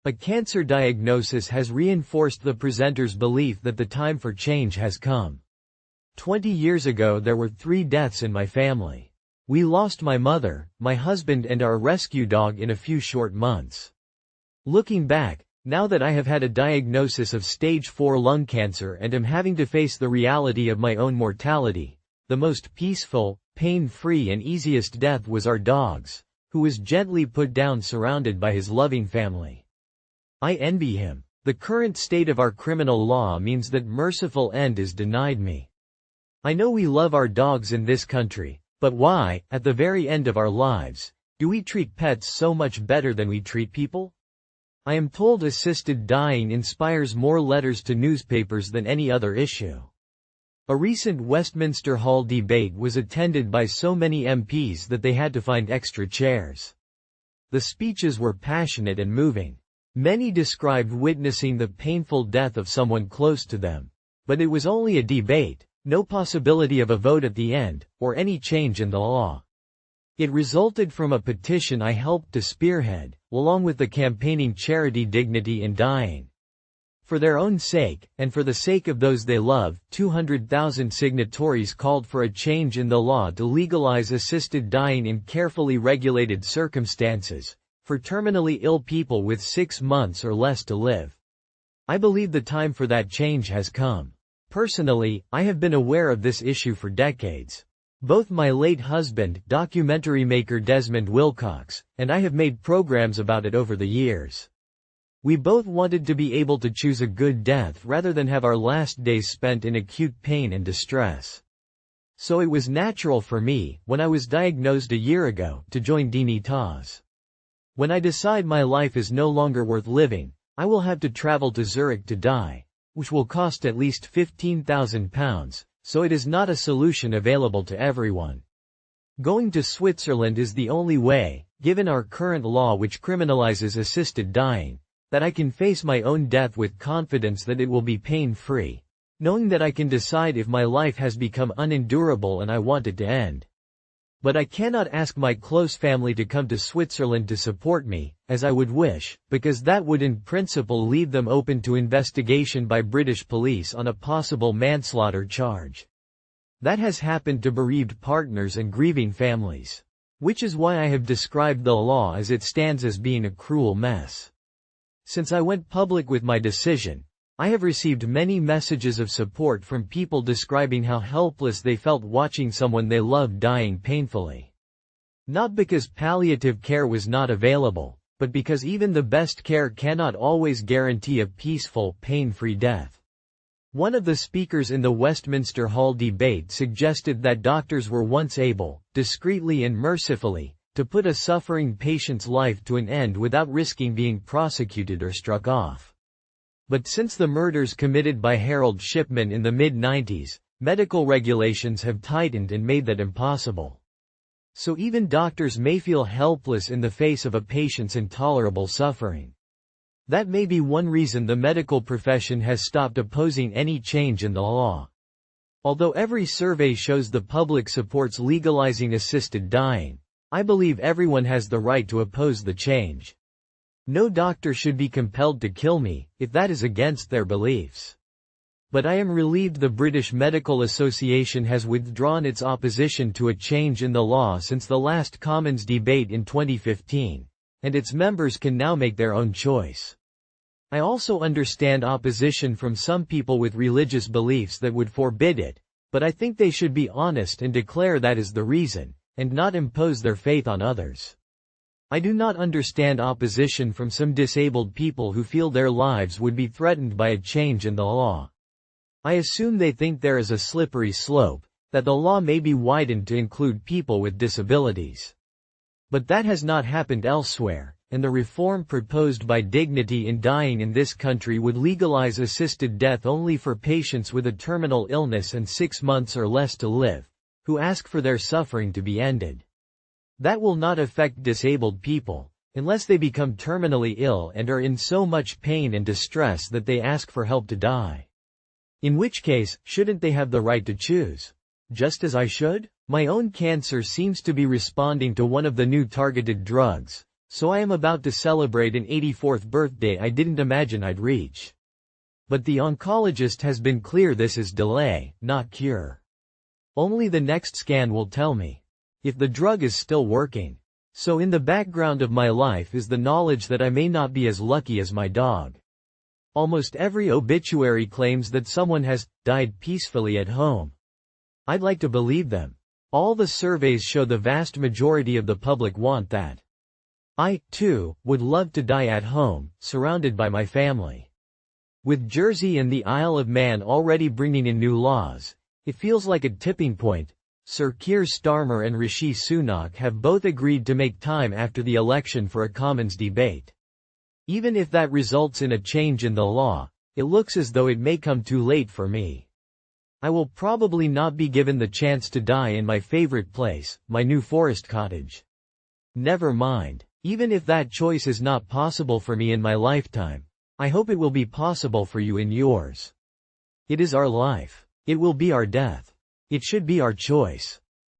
A cancer diagnosis has reinforced the presenter's belief that the time for change has come. 20 years ago there were 3 deaths in my family. We lost my mother, my husband and our rescue dog in a few short months. Looking back, now that I have had a diagnosis of stage 4 lung cancer and am having to face the reality of my own mortality, the most peaceful, pain-free and easiest death was our dog's, who was gently put down surrounded by his loving family. I envy him. The current state of our criminal law means that merciful end is denied me. I know we love our dogs in this country, but why, at the very end of our lives, do we treat pets so much better than we treat people? I am told assisted dying inspires more letters to newspapers than any other issue. A recent Westminster Hall debate was attended by so many MPs that they had to find extra chairs. The speeches were passionate and moving. Many described witnessing the painful death of someone close to them. But it was only a debate, no possibility of a vote at the end, or any change in the law. It resulted from a petition I helped to spearhead, along with the campaigning charity Dignity in Dying. For their own sake, and for the sake of those they love, 200,000 signatories called for a change in the law to legalize assisted dying in carefully regulated circumstances, for terminally ill people with 6 months or less to live. I believe the time for that change has come. Personally, I have been aware of this issue for decades. Both my late husband, documentary maker Desmond Wilcox, and I have made programs about it over the years. We both wanted to be able to choose a good death rather than have our last days spent in acute pain and distress. So it was natural for me, when I was diagnosed a year ago, to join Dignitas. When I decide my life is no longer worth living, I will have to travel to Zurich to die, which will cost at least £15,000, so it is not a solution available to everyone. Going to Switzerland is the only way, given our current law which criminalizes assisted dying, that I can face my own death with confidence that it will be pain-free, knowing that I can decide if my life has become unendurable and I want it to end. But I cannot ask my close family to come to Switzerland to support me, as I would wish, because that would in principle leave them open to investigation by British police on a possible manslaughter charge. That has happened to bereaved partners and grieving families. Which is why I have described the law as it stands as being a cruel mess. Since I went public with my decision, I have received many messages of support from people describing how helpless they felt watching someone they loved dying painfully. Not because palliative care was not available, but because even the best care cannot always guarantee a peaceful, pain-free death. One of the speakers in the Westminster Hall debate suggested that doctors were once able, discreetly and mercifully, to put a suffering patient's life to an end without risking being prosecuted or struck off. But since the murders committed by Harold Shipman in the mid-90s, medical regulations have tightened and made that impossible. So even doctors may feel helpless in the face of a patient's intolerable suffering. That may be one reason the medical profession has stopped opposing any change in the law. Although every survey shows the public supports legalizing assisted dying, I believe everyone has the right to oppose the change. No doctor should be compelled to kill me, if that is against their beliefs. But I am relieved the British Medical Association has withdrawn its opposition to a change in the law since the last Commons debate in 2015, and its members can now make their own choice. I also understand opposition from some people with religious beliefs that would forbid it, but I think they should be honest and declare that is the reason, and not impose their faith on others. I do not understand opposition from some disabled people who feel their lives would be threatened by a change in the law. I assume they think there is a slippery slope, that the law may be widened to include people with disabilities. But that has not happened elsewhere, and the reform proposed by Dignity in Dying in this country would legalize assisted death only for patients with a terminal illness and 6 months or less to live, who ask for their suffering to be ended. That will not affect disabled people, unless they become terminally ill and are in so much pain and distress that they ask for help to die. In which case, shouldn't they have the right to choose? Just as I should? My own cancer seems to be responding to one of the new targeted drugs, So I am about to celebrate an 84th birthday I didn't imagine I'd reach. But the oncologist has been clear this is delay, not cure. Only the next scan will tell me if the drug is still working. So in the background of my life is the knowledge that I may not be as lucky as my dog. Almost every obituary claims that someone has died peacefully at home. I'd like to believe them. All the surveys show the vast majority of the public want that. I, too, would love to die at home, surrounded by my family. With Jersey and the Isle of Man already bringing in new laws, it feels like a tipping point. Sir Keir Starmer and Rishi Sunak have both agreed to make time after the election for a Commons debate. Even if that results in a change in the law, it looks as though it may come too late for me. I will probably not be given the chance to die in my favorite place, my new forest cottage. Never mind. Even if that choice is not possible for me in my lifetime, I hope it will be possible for you in yours. It is our life. It will be our death. It should be our choice.